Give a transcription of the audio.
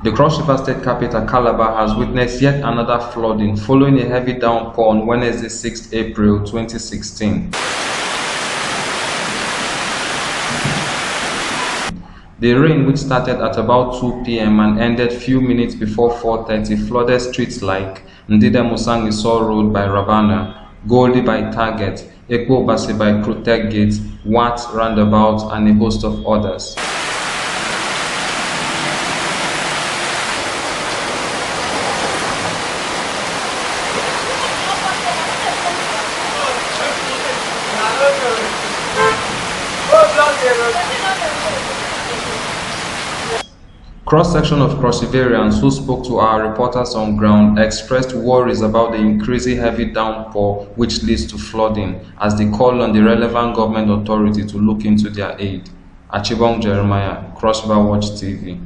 The Cross River State capital, Calabar, has witnessed yet another flooding following a heavy downpour on Wednesday, 6 April 2016. The rain, which started at about 2 p.m. and ended few minutes before 4:30, flooded streets like Ndide Musangiso Road by Ravana, Goldie by Target, Ekpo Basi by Protect Gate, Watt Roundabout, and a host of others. Cross-section of Crossivarians who spoke to our reporters on ground expressed worries about the increasing heavy downpour which leads to flooding, as they called on the relevant government authority to look into their aid. Achibong Jeremiah, Cross River Watch TV.